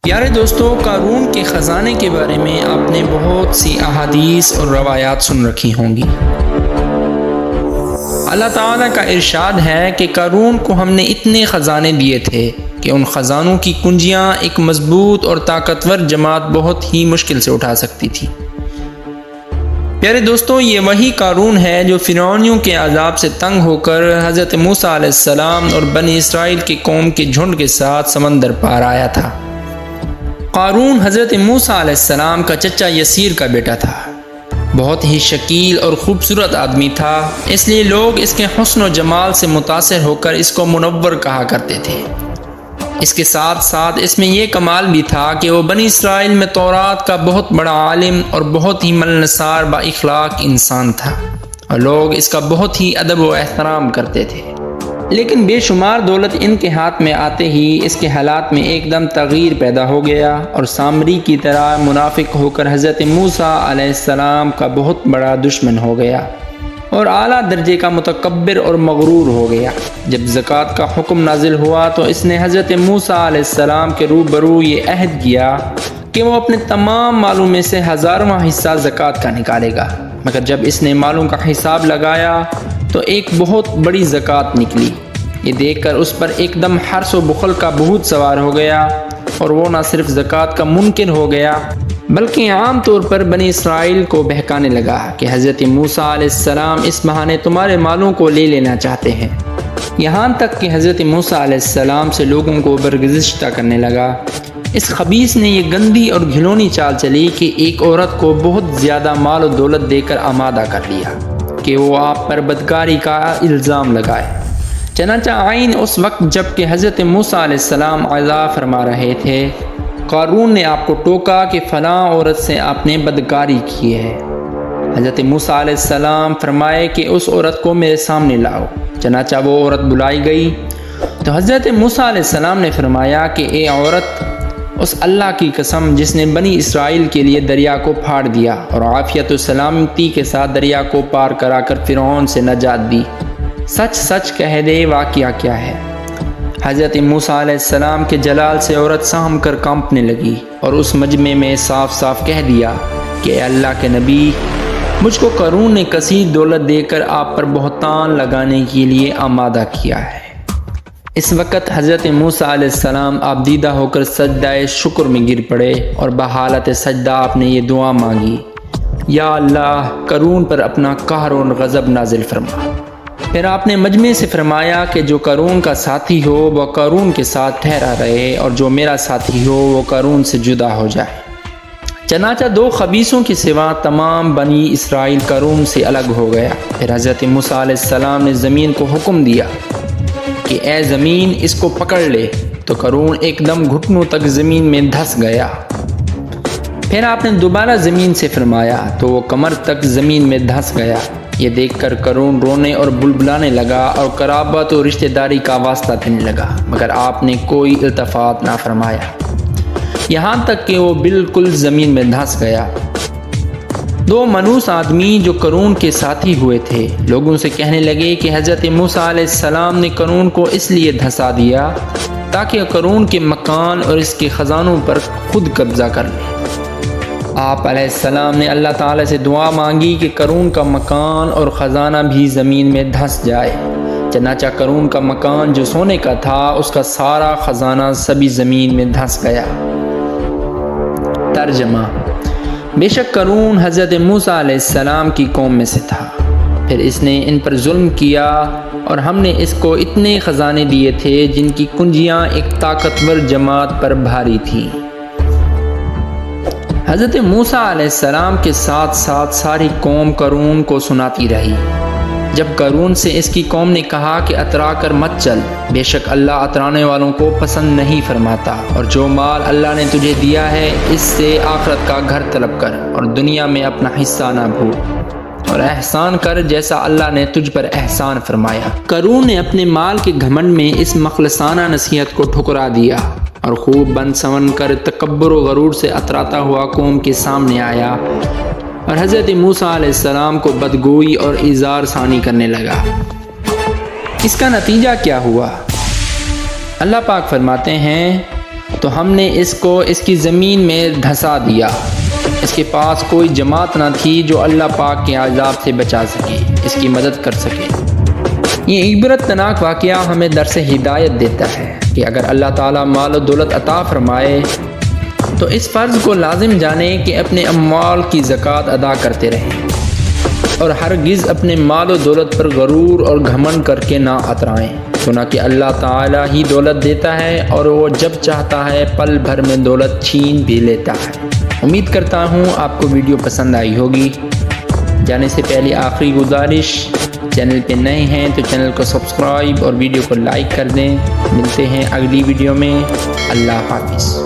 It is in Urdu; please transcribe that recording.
پیارے دوستو، قارون کے خزانے کے بارے میں آپ نے بہت سی احادیث اور روایات سن رکھی ہوں گی۔ اللہ تعالیٰ کا ارشاد ہے کہ قارون کو ہم نے اتنے خزانے دیے تھے کہ ان خزانوں کی کنجیاں ایک مضبوط اور طاقتور جماعت بہت ہی مشکل سے اٹھا سکتی تھی۔ پیارے دوستو، یہ وہی قارون ہے جو فرعونیوں کے عذاب سے تنگ ہو کر حضرت موسیٰ علیہ السلام اور بنی اسرائیل کی قوم کے جھنڈ کے ساتھ سمندر پار آیا تھا۔ قارون حضرت موسیٰ علیہ السلام کا چچا یسیر کا بیٹا تھا۔ بہت ہی شکیل اور خوبصورت آدمی تھا، اس لیے لوگ اس کے حسن و جمال سے متاثر ہو کر اس کو منور کہا کرتے تھے۔ اس کے ساتھ ساتھ اس میں یہ کمال بھی تھا کہ وہ بنی اسرائیل میں تورات کا بہت بڑا عالم اور بہت ہی ملنسار با اخلاق انسان تھا، اور لوگ اس کا بہت ہی ادب و احترام کرتے تھے۔ لیکن بے شمار دولت ان کے ہاتھ میں آتے ہی اس کے حالات میں ایک دم تغییر پیدا ہو گیا، اور سامری کی طرح منافق ہو کر حضرت موسیٰ علیہ السلام کا بہت بڑا دشمن ہو گیا اور اعلیٰ درجے کا متکبر اور مغرور ہو گیا۔ جب زکوٰۃ کا حکم نازل ہوا تو اس نے حضرت موسیٰ علیہ السلام کے روبرو یہ عہد کیا کہ وہ اپنے تمام مالوں میں سے 1000واں حصہ زکوٰۃ کا نکالے گا، مگر جب اس نے مالوں کا حساب لگایا تو ایک بہت بڑی زکوٰۃ نکلی۔ یہ دیکھ کر اس پر ایک دم حرص و بخل کا بھوت سوار ہو گیا، اور وہ نہ صرف زکوٰۃ کا منکر ہو گیا بلکہ عام طور پر بنی اسرائیل کو بہکانے لگا کہ حضرت موسیٰ علیہ السلام اس بہانے تمہارے مالوں کو لے لینا چاہتے ہیں، یہاں تک کہ حضرت موسیٰ علیہ السلام سے لوگوں کو برگزشتہ کرنے لگا۔ اس خبیث نے یہ گندی اور گھنونی چال چلی کہ ایک عورت کو بہت زیادہ مال و دولت دے کر آمادہ کر لیا کہ وہ آپ پر بدکاری کا الزام لگائے۔ چنانچہ عین اس وقت جب کہ حضرت موسیٰ علیہ السلام عزا فرما رہے تھے، قارون نے آپ کو ٹوکا کہ فلاں عورت سے آپ نے بدکاری کی ہے۔ حضرت موسیٰ علیہ السلام فرمائے کہ اس عورت کو میرے سامنے لاؤ۔ چنانچہ وہ عورت بلائی گئی تو حضرت موسیٰ علیہ السلام نے فرمایا کہ اے عورت، اس اللہ کی قسم جس نے بنی اسرائیل کے لیے دریا کو پھاڑ دیا اور عافیت و سلامتی کے ساتھ دریا کو پار کرا کر فرعون سے نجات دی، سچ سچ کہہ دے واقعہ کیا ہے؟ حضرت موسیٰ علیہ السلام کے جلال سے عورت سہم کر کانپنے لگی اور اس مجمع میں صاف صاف کہہ دیا کہ اے اللہ کے نبی، مجھ کو قارون نے کثیر دولت دے کر آپ پر بہتان لگانے کے لیے آمادہ کیا ہے۔ اس وقت حضرت موسیٰ علیہ السلام آپ دیدہ ہو کر سجدہ شکر میں گر پڑے، اور بحالت سجدہ آپ نے یہ دعا مانگی، یا اللہ، قارون پر اپنا قہر و غضب نازل فرما۔ پھر آپ نے مجمع سے فرمایا کہ جو قارون کا ساتھی ہو وہ قارون کے ساتھ ٹھہرا رہے، اور جو میرا ساتھی ہو وہ قارون سے جدا ہو جائے۔ چنانچہ 2 خبیثوں کے سوا تمام بنی اسرائیل قارون سے الگ ہو گیا۔ پھر حضرت موسیٰ علیہ السلام نے زمین کو حکم دیا کہ اے زمین، اس کو پکڑ لے، تو قارون ایک دم گھٹنوں تک زمین میں دھس گیا۔ پھر آپ نے دوبارہ زمین سے فرمایا تو وہ کمر تک زمین میں دھس گیا۔ یہ دیکھ کر قارون رونے اور بلبلانے لگا اور قرابت و رشتہ داری کا واسطہ دینے لگا، مگر آپ نے کوئی التفات نہ فرمایا، یہاں تک کہ وہ بالکل زمین میں دھس گیا۔ 2 منحوس آدمی جو قارون کے ساتھی ہوئے تھے لوگوں سے کہنے لگے کہ حضرت موسیٰ علیہ السلام نے قارون کو اس لیے دھسا دیا تاکہ قارون کے مکان اور اس کے خزانوں پر خود قبضہ کر لے۔ آپ علیہ السلام نے اللہ تعالیٰ سے دعا مانگی کہ قارون کا مکان اور خزانہ بھی زمین میں دھس جائے۔ چنانچہ قارون کا مکان جو سونے کا تھا، اس کا سارا خزانہ سبھی زمین میں دھس گیا۔ ترجمہ: بے شک قارون حضرت موسیٰ علیہ السلام کی قوم میں سے تھا، پھر اس نے ان پر ظلم کیا، اور ہم نے اس کو اتنے خزانے دیے تھے جن کی کنجیاں ایک طاقتور جماعت پر بھاری تھیں۔ حضرت موسیٰ علیہ السلام کے ساتھ ساتھ ساری قوم قارون کو سناتی رہی۔ جب قارون سے اس کی قوم نے کہا کہ اترا کر مت چل، بے شک اللہ اترانے والوں کو پسند نہیں فرماتا، اور جو مال اللہ نے تجھے دیا ہے اس سے آخرت کا گھر طلب کر، اور دنیا میں اپنا حصہ نہ بھول، اور احسان کر جیسا اللہ نے تجھ پر احسان فرمایا۔ قارون نے اپنے مال کے گھمنڈ میں اس مخلصانہ نصیحت کو ٹھکرا دیا اور خوب بن سون کر تکبر و غرور سے اتراتا ہوا قوم کے سامنے آیا، اور حضرت موسیٰ علیہ السلام کو بدگوئی اور ایذار ثانی کرنے لگا۔ اس کا نتیجہ کیا ہوا؟ اللہ پاک فرماتے ہیں، تو ہم نے اس کو اس کی زمین میں دھسا دیا۔ اس کے پاس کوئی جماعت نہ تھی جو اللہ پاک کے عذاب سے بچا سکے، اس کی مدد کر سکے۔ یہ عبرت ناک واقعہ ہمیں درس ہدایت دیتا ہے کہ اگر اللہ تعالیٰ مال و دولت عطا فرمائے تو اس فرض کو لازم جانیں کہ اپنے اموال کی زکوٰۃ ادا کرتے رہیں اور ہرگز اپنے مال و دولت پر غرور اور گھمنڈ کر کے نہ اترائیں، چنانکہ اللہ تعالیٰ ہی دولت دیتا ہے اور وہ جب چاہتا ہے پل بھر میں دولت چھین بھی لیتا ہے۔ امید کرتا ہوں آپ کو ویڈیو پسند آئی ہوگی۔ جانے سے پہلے آخری گزارش، چینل پہ نئے ہیں تو چینل کو سبسکرائب اور ویڈیو کو لائک کر دیں۔ ملتے ہیں اگلی ویڈیو میں۔ اللہ حافظ۔